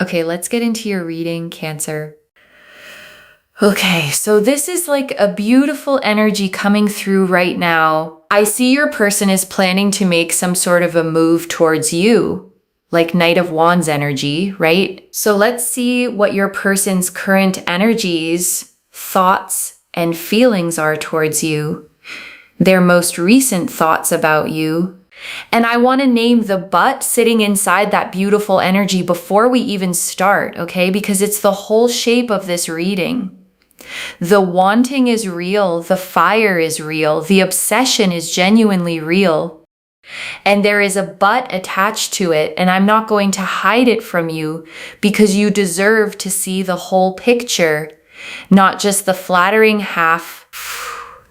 Okay, let's get into your reading, Cancer. Okay, so this is like a beautiful energy coming through right now. I see your person is planning to make some sort of a move towards you, like Knight of Wands energy, right? So let's see what your person's current energies, thoughts, and feelings are towards you, their most recent thoughts about you. And I want to name the but sitting inside that beautiful energy before we even start, okay? Because it's the whole shape of this reading. The wanting is real, the fire is real, the obsession is genuinely real. And there is a but attached to it, and I'm not going to hide it from you because you deserve to see the whole picture, not just the flattering half.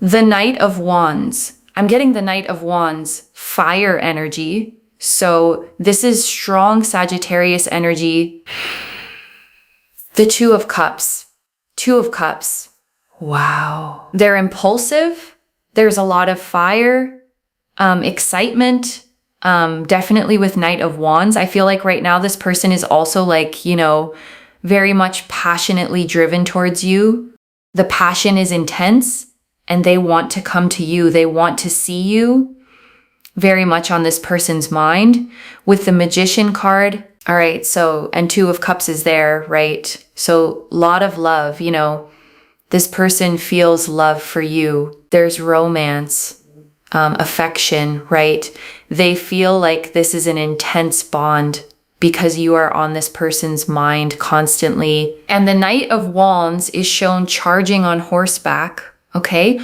The Knight of Wands. I'm getting the Knight of Wands, fire energy. So this is strong Sagittarius energy. The Two of Cups. Two of Cups. Wow. They're impulsive. There's a lot of fire, excitement, definitely with Knight of Wands. I feel like right now this person is also like, very much passionately driven towards you. The passion is intense and they want to come to you. They want to see you, very much on this person's mind. With the Magician card, all right, so, and Two of Cups is there, right? So, lot of love, this person feels love for you. There's romance, affection, right? They feel like this is an intense bond because you are on this person's mind constantly. And the Knight of Wands is shown charging on horseback, okay?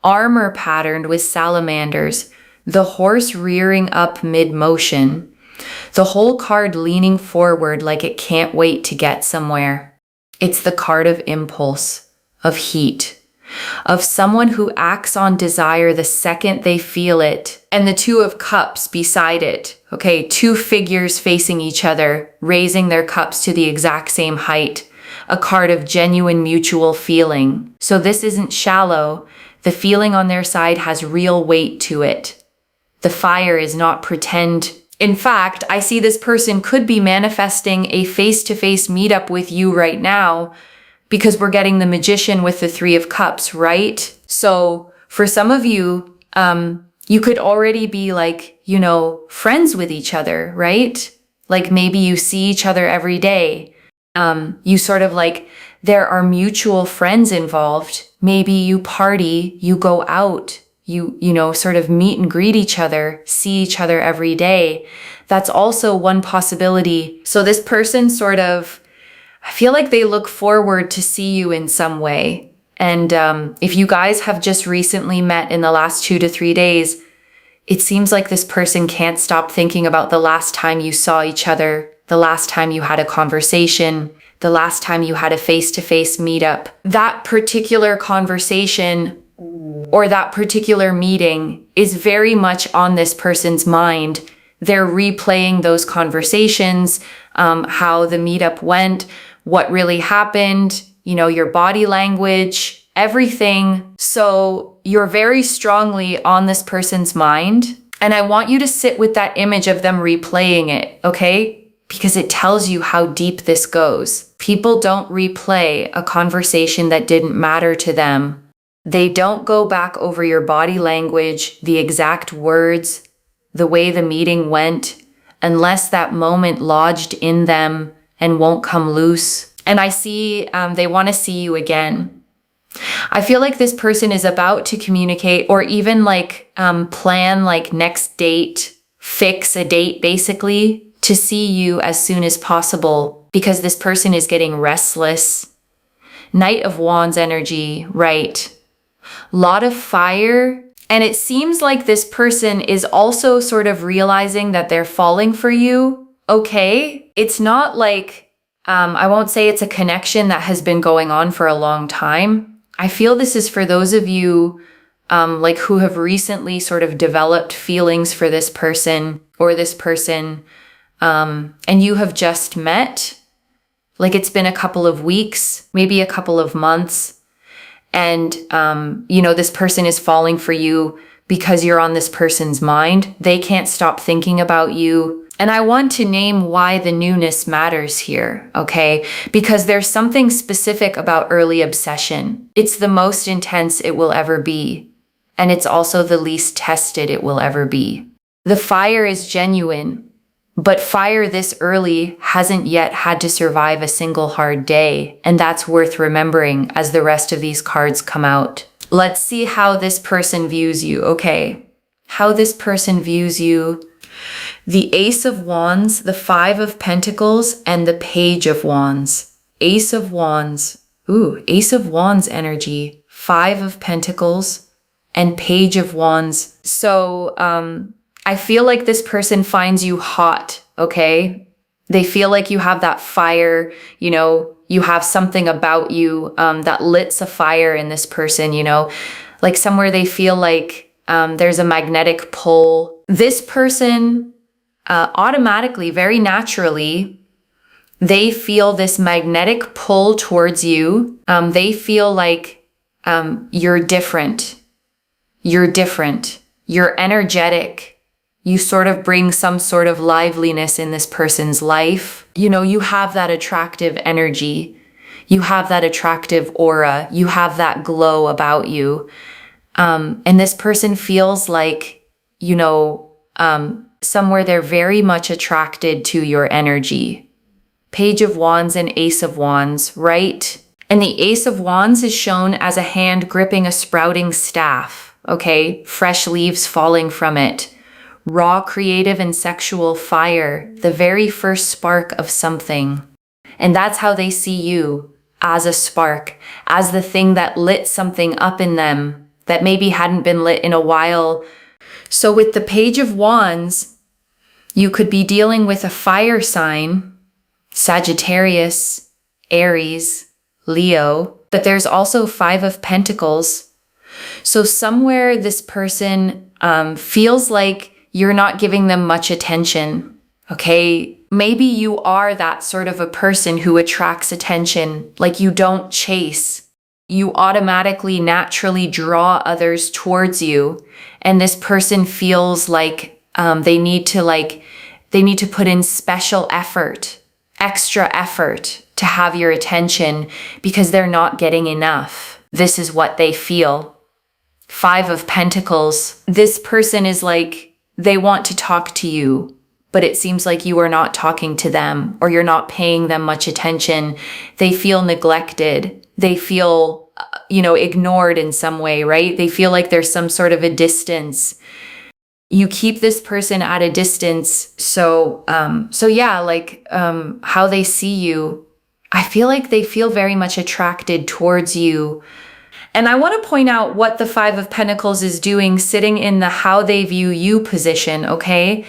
Armor patterned with salamanders, the horse rearing up mid-motion. The whole card leaning forward like it can't wait to get somewhere. It's the card of impulse, of heat, of someone who acts on desire the second they feel it. And the Two of Cups beside it. Okay, two figures facing each other, raising their cups to the exact same height. A card of genuine mutual feeling. So this isn't shallow. The feeling on their side has real weight to it. The fire is not pretend. In fact, I see this person could be manifesting a face-to-face meetup with you right now because we're getting the Magician with the Three of Cups, right? So for some of you, you could already be like, friends with each other, right? Like maybe you see each other every day. You sort of like, there are mutual friends involved. Maybe you party, you go out. You sort of meet and greet each other, see each other every day. That's also one possibility. So this person sort of, I feel like they look forward to see you in some way. And if you guys have just recently met in the last 2 to 3 days, it seems like this person can't stop thinking about the last time you saw each other, the last time you had a conversation, the last time you had a face-to-face meetup. That particular conversation or that particular meeting is very much on this person's mind. They're replaying those conversations, how the meetup went, what really happened, your body language, everything. So you're very strongly on this person's mind. And I want you to sit with that image of them replaying it, okay? Because it tells you how deep this goes. People don't replay a conversation that didn't matter to them. They don't go back over your body language, the exact words, the way the meeting went, unless that moment lodged in them and won't come loose. And I see they want to see you again. I feel like this person is about to communicate or even plan next date, fix a date basically to see you as soon as possible because this person is getting restless. Knight of Wands energy, right? Lot of fire. And it seems like this person is also sort of realizing that they're falling for you. Okay. It's not like, I won't say it's a connection that has been going on for a long time. I feel this is for those of you who have recently sort of developed feelings for this person or this person, and you have just met. Like it's been a couple of weeks, maybe a couple of months. And, this person is falling for you because you're on this person's mind. They can't stop thinking about you. And I want to name why the newness matters here, okay? Because there's something specific about early obsession. It's the most intense it will ever be. And it's also the least tested it will ever be. The fire is genuine, but fire this early hasn't yet had to survive a single hard day. And that's worth remembering as the rest of these cards come out. Let's see how this person views you, okay? How this person views you. The Ace of Wands, the Five of Pentacles, and the Page of Wands. Ace of Wands. Ooh, Ace of Wands energy. Five of Pentacles and Page of Wands. So, I feel like this person finds you hot, okay? They feel like you have that fire, you know, you have something about you that lits a fire in this person, you know, like somewhere they feel like there's a magnetic pull. This person automatically, very naturally, they feel this magnetic pull towards you. They feel like you're different. You're different. You're energetic. You sort of bring some sort of liveliness in this person's life. You know, you have that attractive energy. You have that attractive aura. You have that glow about you. And this person feels like, you know, somewhere they're very much attracted to your energy. Page of Wands and Ace of Wands, right? And the Ace of Wands is shown as a hand gripping a sprouting staff, okay? Fresh leaves falling from it. Raw, creative, and sexual fire, the very first spark of something. And that's how they see you, as a spark, as the thing that lit something up in them that maybe hadn't been lit in a while. So with the Page of Wands, you could be dealing with a fire sign, Sagittarius, Aries, Leo, but there's also Five of Pentacles. So somewhere this person feels like you're not giving them much attention, okay? Maybe you are that sort of a person who attracts attention, like you don't chase. You automatically, naturally draw others towards you. And this person feels like they need to put in special effort, extra effort to have your attention because they're not getting enough. This is what they feel. Five of Pentacles. This person is like, they want to talk to you, but it seems like you are not talking to them or you're not paying them much attention. They feel neglected. They feel, ignored in some way, right? They feel like there's some sort of a distance. You keep this person at a distance. So yeah, how they see you, I feel like they feel very much attracted towards you. And I want to point out what the Five of Pentacles is doing sitting in the how they view you position, okay?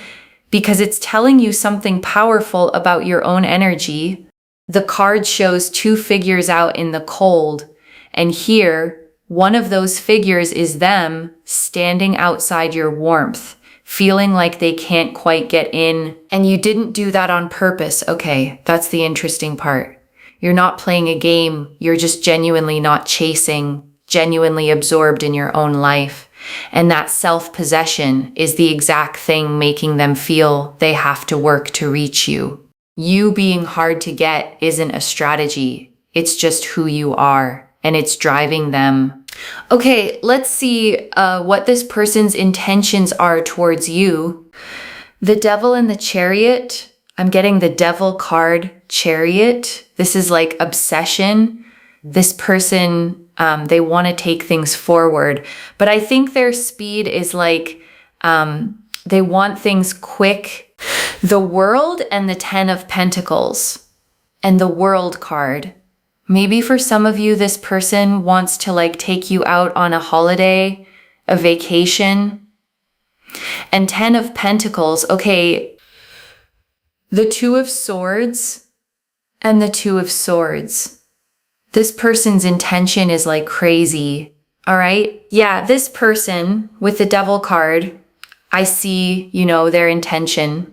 Because it's telling you something powerful about your own energy. The card shows two figures out in the cold. And here, one of those figures is them standing outside your warmth, feeling like they can't quite get in. And you didn't do that on purpose. Okay, that's the interesting part. You're not playing a game. You're just genuinely not chasing, genuinely absorbed in your own life. And that self-possession is the exact thing making them feel they have to work to reach you. You being hard to get isn't a strategy. It's just who you are, and it's driving them. Okay, let's see what this person's intentions are towards you. The Devil and the Chariot. I'm getting the Devil card, Chariot. This is like obsession. This person, they want to take things forward, but I think their speed is like, they want things quick. The World and the Ten of Pentacles and the World card. Maybe for some of you, this person wants to take you out on a holiday, a vacation. And Ten of Pentacles, okay. The Two of Swords and the Two of Swords. This person's intention is like crazy, all right? Yeah, this person with the Devil card, I see, their intention.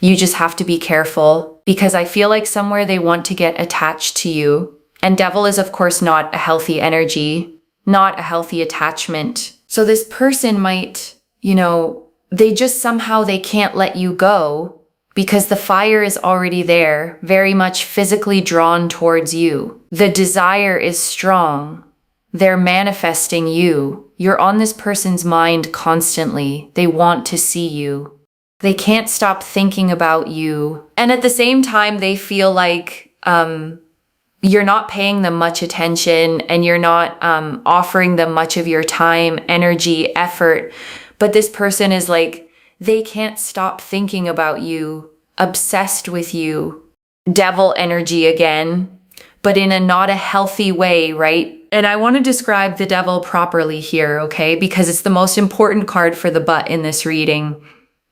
You just have to be careful because I feel like somewhere they want to get attached to you. And Devil is, of course, not a healthy energy, not a healthy attachment. So this person might, they just somehow they can't let you go. because the fire is already there, very much physically drawn towards you. The desire is strong. They're manifesting you. You're on this person's mind constantly. They want to see you. They can't stop thinking about you. And at the same time, they feel like you're not paying them much attention and you're not offering them much of your time, energy, effort. But this person is like, they can't stop thinking about you, obsessed with you. Devil energy again, but in a not a healthy way, right? And I want to describe the devil properly here, okay? Because it's the most important card for the butt in this reading.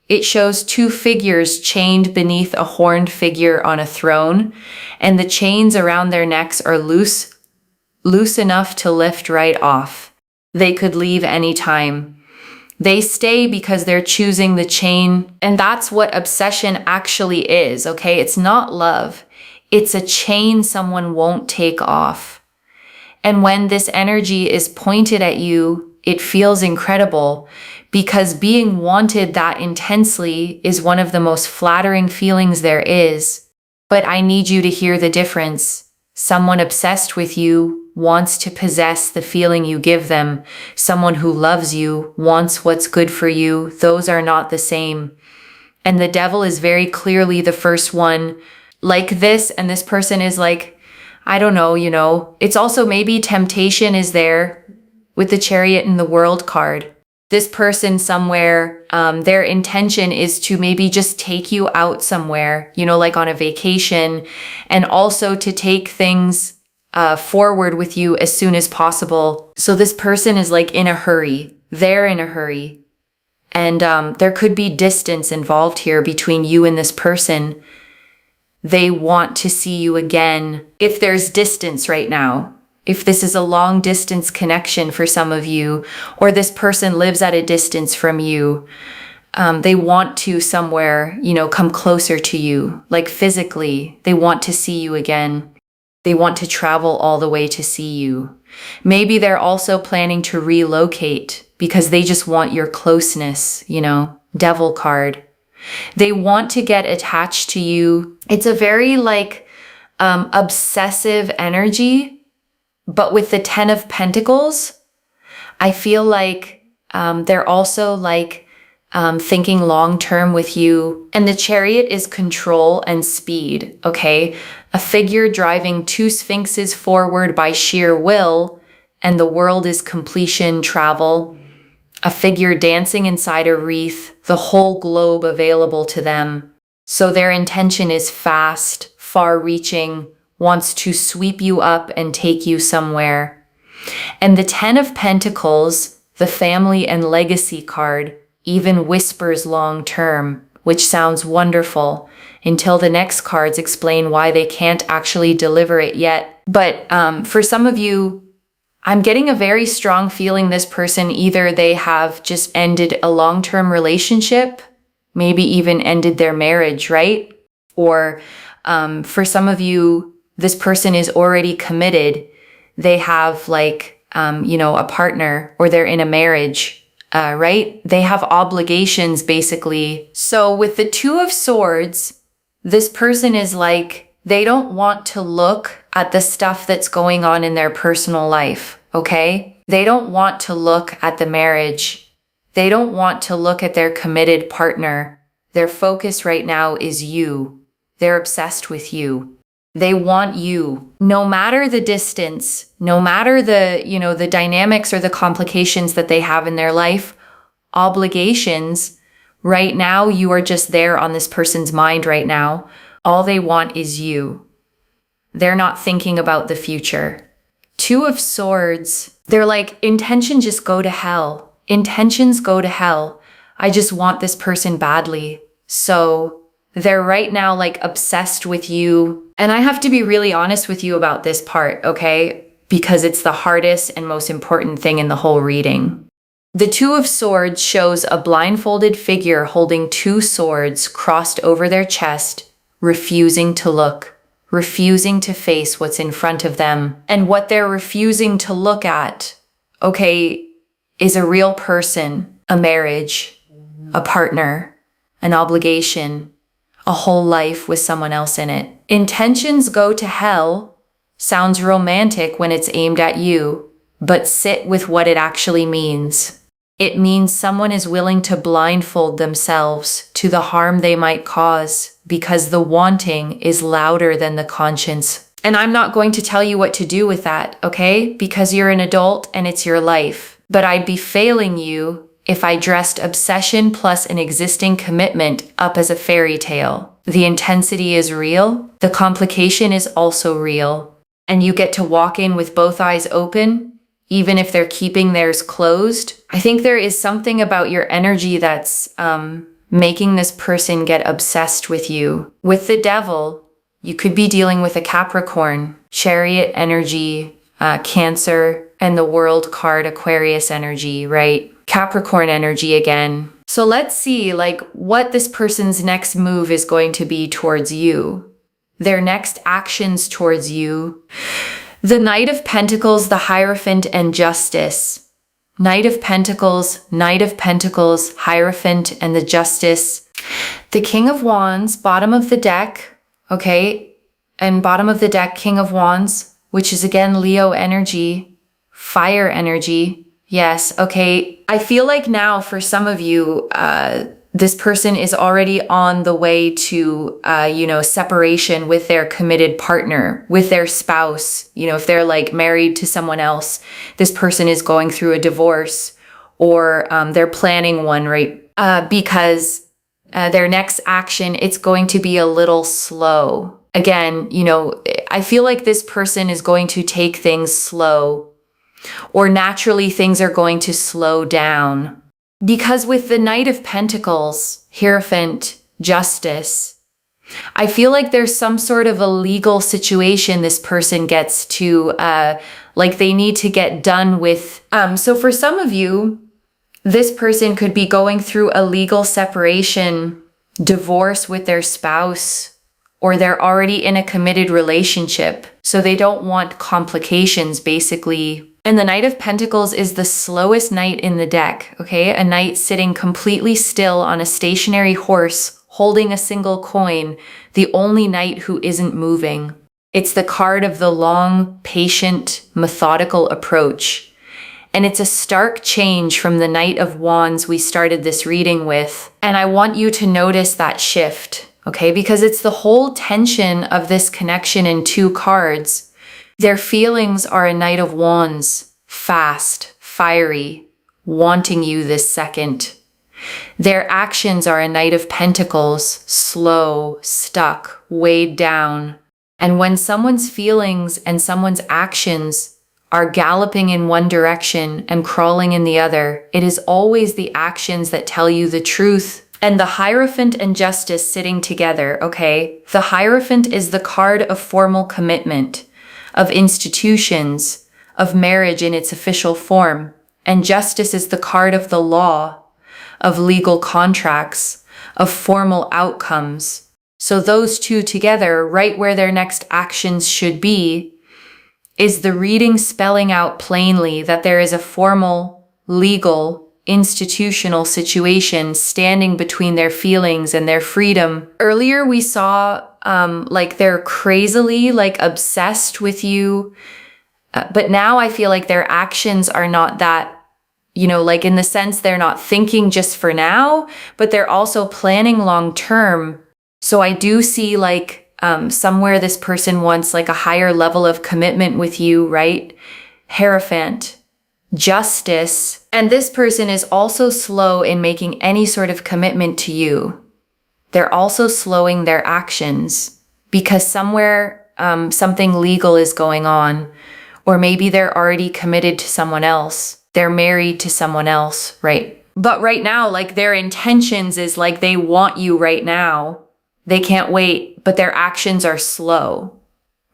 It shows two figures chained beneath a horned figure on a throne, and the chains around their necks are loose enough to lift right off. They could leave anytime. They stay because they're choosing the chain, and that's what obsession actually is, okay? It's not love. It's a chain someone won't take off. And when this energy is pointed at you, it feels incredible because being wanted that intensely is one of the most flattering feelings there is. But I need you to hear the difference. Someone obsessed with you wants to possess the feeling you give them. Someone who loves you wants what's good for you. Those are not the same. And the devil is very clearly the first one like this, and this person is like, I don't know, it's also maybe temptation is there with the Chariot and the World card. This person somewhere, their intention is to maybe just take you out somewhere, like on a vacation, and also to take things forward with you as soon as possible. So this person is like in a hurry. They're in a hurry. And there could be distance involved here between you and this person. They want to see you again. If there's distance right now, if this is a long distance connection for some of you, or this person lives at a distance from you, they want to somewhere, come closer to you, like physically. They want to see you again. They want to travel all the way to see you. Maybe they're also planning to relocate because they just want your closeness, Devil card. They want to get attached to you. It's a very obsessive energy, but with the 10 of Pentacles, I feel like they're also thinking long-term with you. And the Chariot is control and speed, okay? A figure driving two sphinxes forward by sheer will, and the world is completion, travel. A figure dancing inside a wreath, the whole globe available to them. So their intention is fast, far-reaching, wants to sweep you up and take you somewhere. And the 10 of Pentacles, the family and legacy card, even whispers long-term, which sounds wonderful, until the next cards explain why they can't actually deliver it yet. But for some of you, I'm getting a very strong feeling this person, either they have just ended a long-term relationship, maybe even ended their marriage, right? Or for some of you, this person is already committed. They have a partner, or they're in a marriage, right? They have obligations basically. So with the Two of Swords, this person is they don't want to look at the stuff that's going on in their personal life, okay? They don't want to look at the marriage. They don't want to look at their committed partner. Their focus right now is you. They're obsessed with you. They want you. No matter the distance, no matter the dynamics or the complications that they have in their life, obligations, right now you are just there on this person's mind right now. All they want is you. They're not thinking about the future. Two of Swords, they're intentions just go to hell. Intentions go to hell. I just want this person badly. So they're right now obsessed with you. And I have to be really honest with you about this part, okay? Because it's the hardest and most important thing in the whole reading. The Two of Swords shows a blindfolded figure holding two swords crossed over their chest, refusing to look, refusing to face what's in front of them. And what they're refusing to look at, okay, is a real person, a marriage, a partner, an obligation. a whole life with someone else in it. Intentions go to hell sounds romantic when it's aimed at you, but sit with what it actually means. It means someone is willing to blindfold themselves to the harm they might cause because the wanting is louder than the conscience. And I'm not going to tell you what to do with that, okay? Because you're an adult and it's your life. But I'd be failing you if I dressed obsession plus an existing commitment up as a fairy tale. The intensity is real. The complication is also real. And you get to walk in with both eyes open, even if they're keeping theirs closed. I think there is something about your energy that's making this person get obsessed with you. With the devil, you could be dealing with a Capricorn, Chariot energy, Cancer, and the World card, Aquarius energy, right? Capricorn energy again. So let's see what this person's next move is going to be towards you. Their next actions towards you. The Knight of Pentacles, the Hierophant, and Justice. Knight of Pentacles, Hierophant, and the Justice. The King of Wands, bottom of the deck, okay? And bottom of the deck, King of Wands, which is again Leo energy, fire energy. Yes, okay. I feel like now for some of you, this person is already on the way to, separation with their committed partner, with their spouse. If they're married to someone else, this person is going through a divorce or they're planning one, right? Because their next action, it's going to be a little slow. Again, I feel like this person is going to take things slow, or naturally things are going to slow down. Because with the Knight of Pentacles, Hierophant, Justice, I feel like there's some sort of a legal situation this person gets to, they need to get done with. So for some of you, this person could be going through a legal separation, divorce with their spouse, or they're already in a committed relationship. So they don't want complications, basically. And the Knight of Pentacles is the slowest knight in the deck, okay? A knight sitting completely still on a stationary horse, holding a single coin, the only knight who isn't moving. It's the card of the long, patient, methodical approach. And it's a stark change from the Knight of Wands we started this reading with. And I want you to notice that shift, okay? Because it's the whole tension of this connection in two cards. Their feelings are a Knight of Wands, fast, fiery, wanting you this second. Their actions are a Knight of Pentacles, slow, stuck, weighed down. And when someone's feelings and someone's actions are galloping in one direction and crawling in the other, it is always the actions that tell you the truth. And the Hierophant and Justice sitting together, okay? The Hierophant is the card of formal commitment, of institutions, of marriage in its official form. And Justice is the card of the law, of legal contracts, of formal outcomes. So those two together, right where their next actions should be, is the reading spelling out plainly that there is a formal, legal, institutional situation standing between their feelings and their freedom. Earlier we saw they're crazily obsessed with you, but now I feel like their actions are not that, in the sense they're not thinking just for now, but they're also planning long term. So I do see somewhere this person wants a higher level of commitment with you, right? Hierophant, Justice, and this person is also slow in making any sort of commitment to you. They're also slowing their actions because somewhere something legal is going on, or maybe they're already committed to someone else. They're married to someone else, right? But right now, their intentions is they want you right now. They can't wait, but their actions are slow,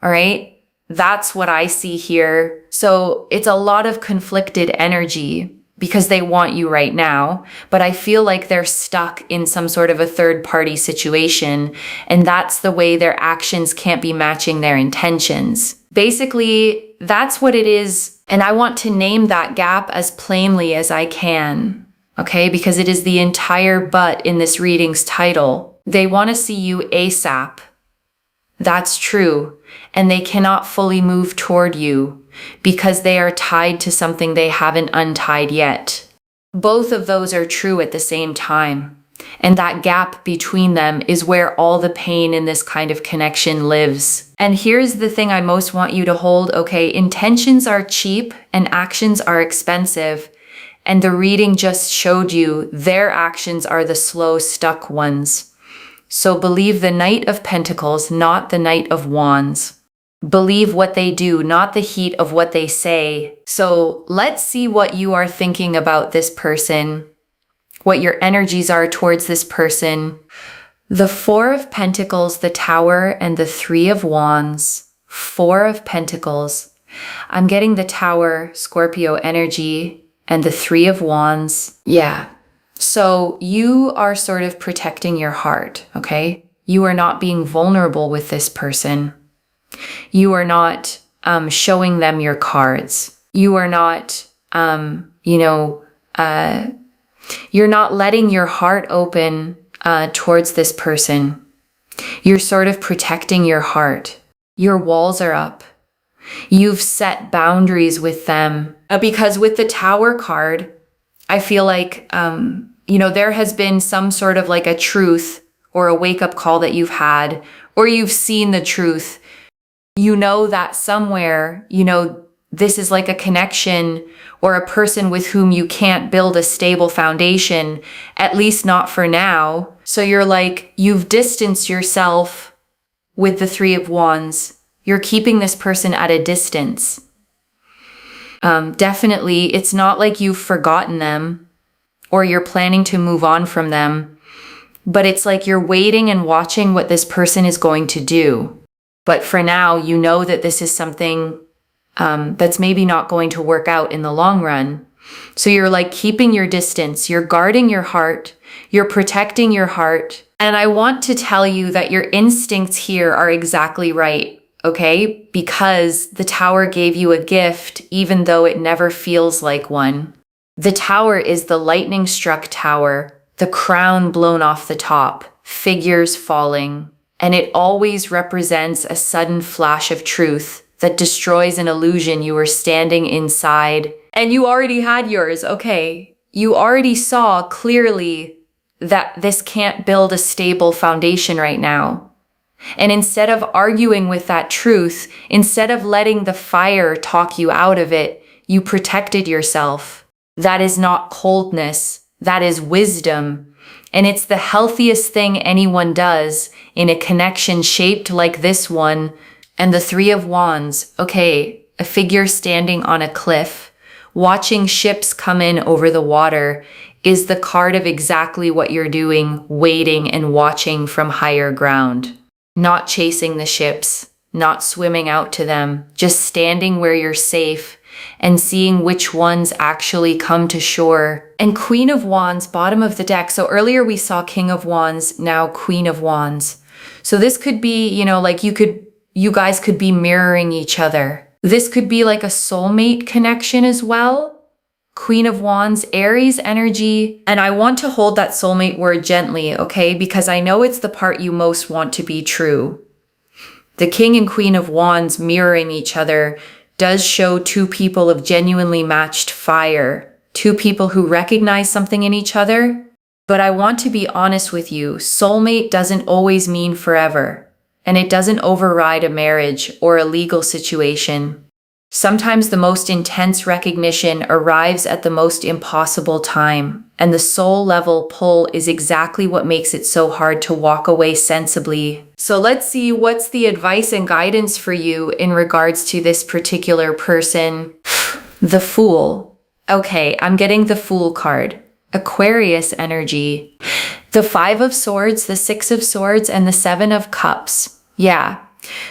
all right? That's what I see here. So it's a lot of conflicted energy because they want you right now, but I feel like they're stuck in some sort of a third-party situation, and that's the way their actions can't be matching their intentions. Basically, that's what it is, and I want to name that gap as plainly as I can, okay? Because it is the entire but in this reading's title. They want to see you ASAP. That's true. And they cannot fully move toward you because they are tied to something they haven't untied yet. Both of those are true at the same time. And that gap between them is where all the pain in this kind of connection lives. And here's the thing I most want you to hold, okay? Intentions are cheap and actions are expensive. And the reading just showed you their actions are the slow, stuck ones. So believe the Knight of Pentacles, not the Knight of Wands. Believe what they do, not the heat of what they say. So let's see what you are thinking about this person, what your energies are towards this person. The Four of Pentacles, the Tower, and the Three of Wands. Four of Pentacles. I'm getting the Tower, Scorpio energy, and the Three of Wands. Yeah. So you are sort of protecting your heart, okay? You are not being vulnerable with this person. You are not showing them your cards. You are not, you're not letting your heart open towards this person. You're sort of protecting your heart. Your walls are up. You've set boundaries with them. Because with the Tower card, I feel like, there has been some sort of like a truth or a wake-up call that you've had, or you've seen the truth. You know that somewhere, this is like a connection or a person with whom you can't build a stable foundation, at least not for now. So you're like, you've distanced yourself with the Three of Wands. You're keeping this person at a distance. Definitely, it's not like you've forgotten them or you're planning to move on from them, but it's like you're waiting and watching what this person is going to do. But for now, you know that this is something that's maybe not going to work out in the long run. So you're like keeping your distance, you're guarding your heart, you're protecting your heart. And I want to tell you that your instincts here are exactly right. Okay? Because the Tower gave you a gift, even though it never feels like one. The Tower is the lightning-struck tower, the crown blown off the top, figures falling, and it always represents a sudden flash of truth that destroys an illusion you were standing inside. And you already had yours, okay? You already saw clearly that this can't build a stable foundation right now. And instead of arguing with that truth, instead of letting the fire talk you out of it, you protected yourself. That is not coldness. That is wisdom. And it's the healthiest thing anyone does in a connection shaped like this one. And the Three of Wands, okay, a figure standing on a cliff, watching ships come in over the water, is the card of exactly what you're doing, waiting and watching from higher ground. Not chasing the ships, not swimming out to them, just standing where you're safe and seeing which ones actually come to shore. And Queen of Wands, bottom of the deck. So earlier we saw King of Wands, now Queen of Wands. So this could be, you guys could be mirroring each other. This could be like a soulmate connection as well. Queen of Wands, Aries energy. And I want to hold that soulmate word gently, okay? Because I know it's the part you most want to be true. The King and Queen of Wands mirroring each other does show two people of genuinely matched fire, two people who recognize something in each other. But I want to be honest with you, soulmate doesn't always mean forever, and it doesn't override a marriage or a legal situation. Sometimes the most intense recognition arrives at the most impossible time, and the soul level pull is exactly what makes it so hard to walk away sensibly. So let's see what's the advice and guidance for you in regards to this particular person. The Fool. Okay, I'm getting the Fool card. Aquarius energy. The Five of Swords, the Six of Swords, and the Seven of Cups. Yeah.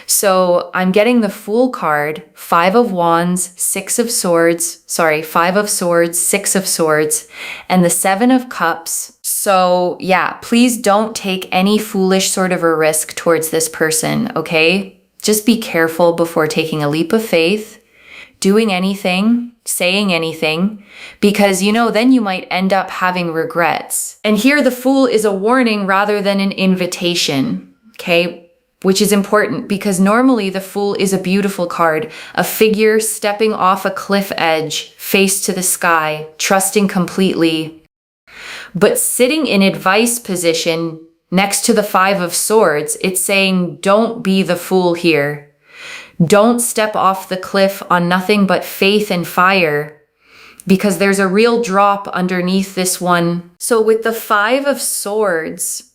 So I'm getting the Fool card, Five of Wands, Six of Swords, Five of Swords, Six of Swords, and the Seven of Cups. So yeah, please don't take any foolish sort of a risk towards this person, okay? Just be careful before taking a leap of faith. doing anything, saying anything, because, then you might end up having regrets. And here the Fool is a warning rather than an invitation, okay? Which is important because normally the Fool is a beautiful card, a figure stepping off a cliff edge, face to the sky, trusting completely. But sitting in advice position next to the Five of Swords, it's saying, don't be the fool here. Don't step off the cliff on nothing but faith and fire, because there's a real drop underneath this one. So with the Five of Swords,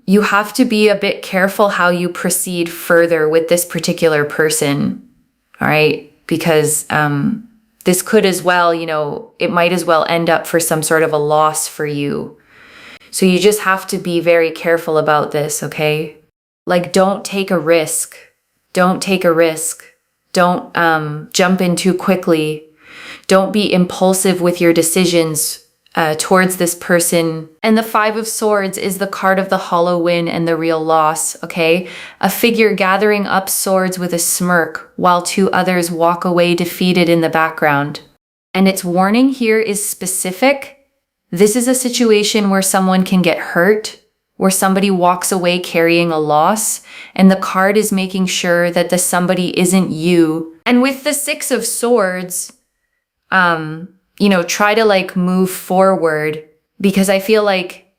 you have to be a bit careful how you proceed further with this particular person, all right? Because this could as well, it might as well end up for some sort of a loss for you. So you just have to be very careful about this, okay? Like, don't take a risk. Don't take a risk. Don't jump in too quickly. Don't be impulsive with your decisions towards this person. And the Five of Swords is the card of the hollow win and the real loss, okay? A figure gathering up swords with a smirk while two others walk away defeated in the background. And its warning here is specific. This is a situation where someone can get hurt, where somebody walks away carrying a loss, and the card is making sure that the somebody isn't you. And with the Six of Swords, try to move forward, because I feel like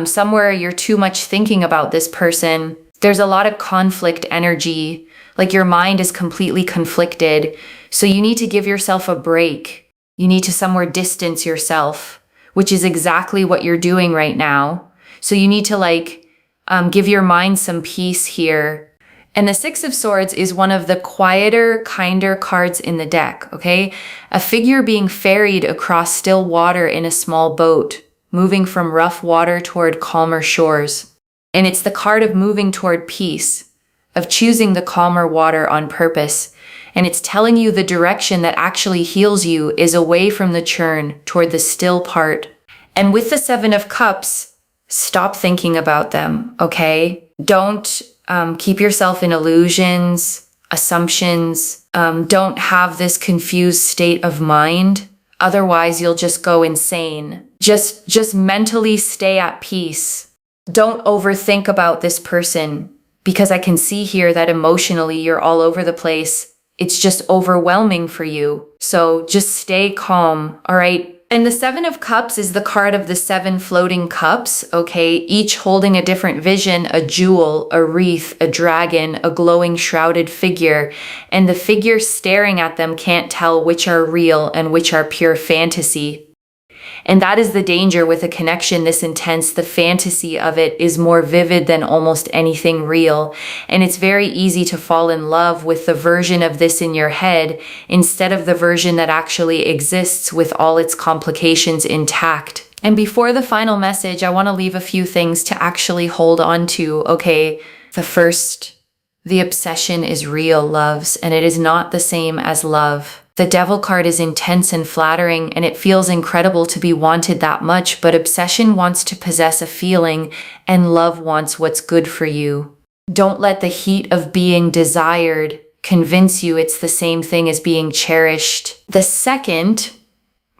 somewhere you're too much thinking about this person. There's a lot of conflict energy, like your mind is completely conflicted. So you need to give yourself a break. You need to somewhere distance yourself, which is exactly what you're doing right now. So you need to give your mind some peace here. And the Six of Swords is one of the quieter, kinder cards in the deck, okay? A figure being ferried across still water in a small boat, moving from rough water toward calmer shores. And it's the card of moving toward peace, of choosing the calmer water on purpose. And it's telling you the direction that actually heals you is away from the churn toward the still part. And with the Seven of Cups, stop thinking about them, okay? Don't keep yourself in illusions, assumptions. Don't have this confused state of mind. Otherwise, you'll just go insane. Just mentally stay at peace. Don't overthink about this person, because I can see here that emotionally you're all over the place. It's just overwhelming for you. So just stay calm, all right? And the Seven of Cups is the card of the 7 floating cups, okay? Each holding a different vision, a jewel, a wreath, a dragon, a glowing shrouded figure. And the figure staring at them can't tell which are real and which are pure fantasy. And that is the danger with a connection this intense. The fantasy of it is more vivid than almost anything real. And it's very easy to fall in love with the version of this in your head instead of the version that actually exists with all its complications intact. And before the final message, I want to leave a few things to actually hold on to. Okay, the first, the obsession is real, loves, and it is not the same as love. The Devil card is intense and flattering, and it feels incredible to be wanted that much, but obsession wants to possess a feeling, and love wants what's good for you. Don't let the heat of being desired convince you it's the same thing as being cherished. The second,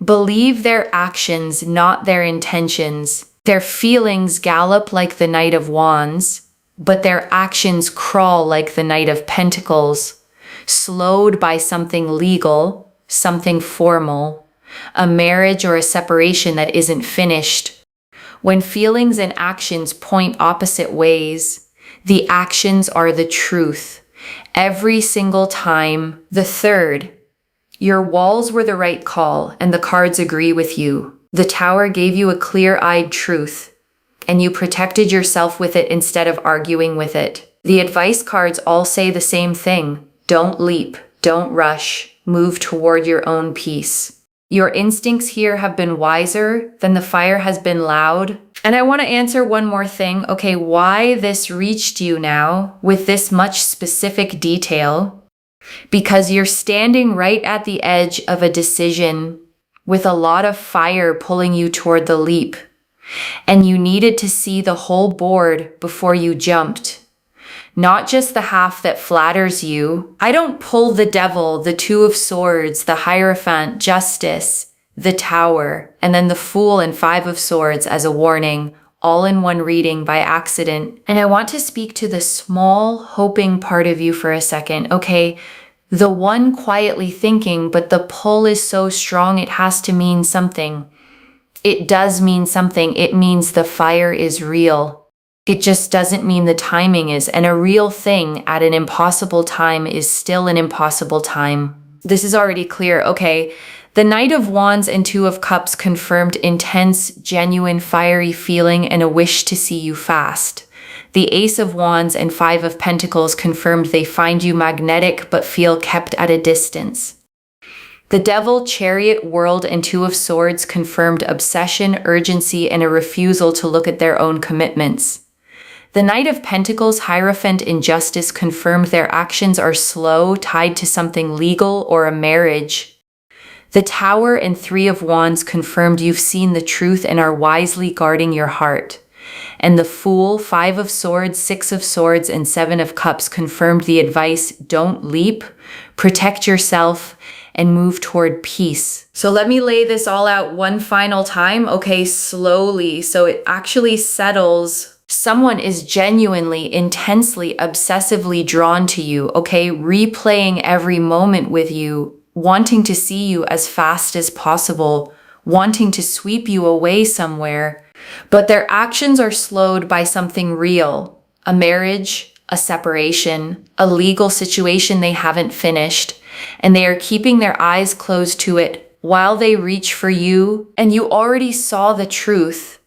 believe their actions, not their intentions. Their feelings gallop like the Knight of Wands, but their actions crawl like the Knight of Pentacles. Slowed by something legal, something formal, a marriage or a separation that isn't finished. When feelings and actions point opposite ways, the actions are the truth. Every single time. The third, your walls were the right call, and the cards agree with you. The Tower gave you a clear-eyed truth, and you protected yourself with it instead of arguing with it. The advice cards all say the same thing. Don't leap, don't rush, move toward your own peace. Your instincts here have been wiser than the fire has been loud. And I want to answer one more thing. Okay, why this reached you now with this much specific detail? Because you're standing right at the edge of a decision with a lot of fire pulling you toward the leap. And you needed to see the whole board before you jumped. not just the half that flatters you. I don't pull the devil, the Two of Swords, the Hierophant, Justice, the Tower, and then the Fool and Five of Swords as a warning, all in one reading by accident. And I want to speak to the small, hoping part of you for a second, okay? The one quietly thinking, but the pull is so strong it has to mean something. It does mean something. It means the fire is real. It just doesn't mean the timing is. And a real thing at an impossible time is still an impossible time. This is already clear. Okay. The Knight of Wands and Two of Cups confirmed intense, genuine, fiery feeling and a wish to see you fast. The Ace of Wands and Five of Pentacles confirmed they find you magnetic but feel kept at a distance. The Devil, Chariot, World, and Two of Swords confirmed obsession, urgency, and a refusal to look at their own commitments. The Knight of Pentacles, Hierophant, and Justice confirmed their actions are slow, tied to something legal or a marriage. The Tower and Three of Wands confirmed you've seen the truth and are wisely guarding your heart. And the Fool, Five of Swords, Six of Swords, and Seven of Cups confirmed the advice, don't leap, protect yourself, and move toward peace. So let me lay this all out one final time, okay, slowly, so it actually settles. Someone is genuinely, intensely, obsessively drawn to you, okay, replaying every moment with you, wanting to see you as fast as possible, wanting to sweep you away somewhere. But their actions are slowed by something real, a marriage, a separation, a legal situation they haven't finished, and they are keeping their eyes closed to it while they reach for you, and you already saw the truth,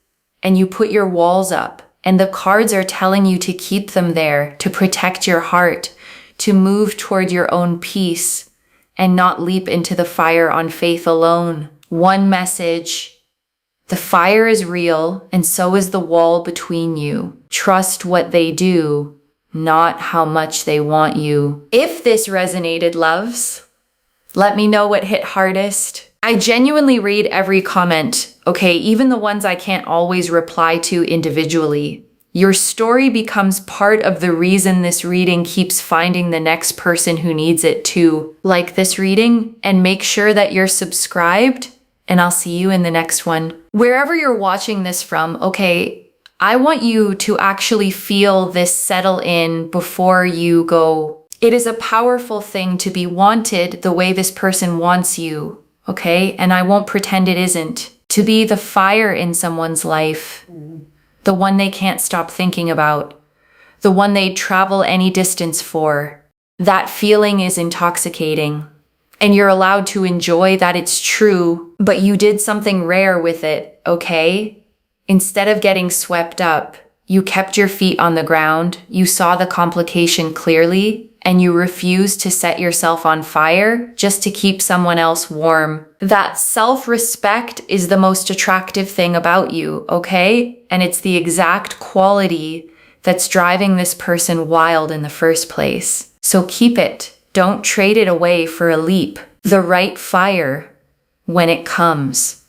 and you put your walls up, and the cards are telling you to keep them there, to protect your heart, to move toward your own peace, and not leap into the fire on faith alone. One message: the fire is real, and so is the wall between you. Trust what they do, not how much they want you. If this resonated, loves, let me know what hit hardest. I genuinely read every comment, okay, even the ones I can't always reply to individually. Your story becomes part of the reason this reading keeps finding the next person who needs it to like this reading, and make sure that you're subscribed, and I'll see you in the next one. Wherever you're watching this from, okay, I want you to actually feel this settle in before you go. It is a powerful thing to be wanted the way this person wants you, okay? And I won't pretend it isn't. To be the fire in someone's life, the one they can't stop thinking about, the one they'd travel any distance for. That feeling is intoxicating. And you're allowed to enjoy that it's true, but you did something rare with it, okay? Instead of getting swept up, you kept your feet on the ground, you saw the complication clearly, and you refused to set yourself on fire just to keep someone else warm. That self-respect is the most attractive thing about you, okay? And it's the exact quality that's driving this person wild in the first place. So keep it. Don't trade it away for a leap. The right fire, when it comes,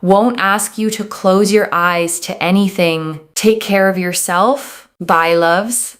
won't ask you to close your eyes to anything. Take care of yourself. Bye, loves.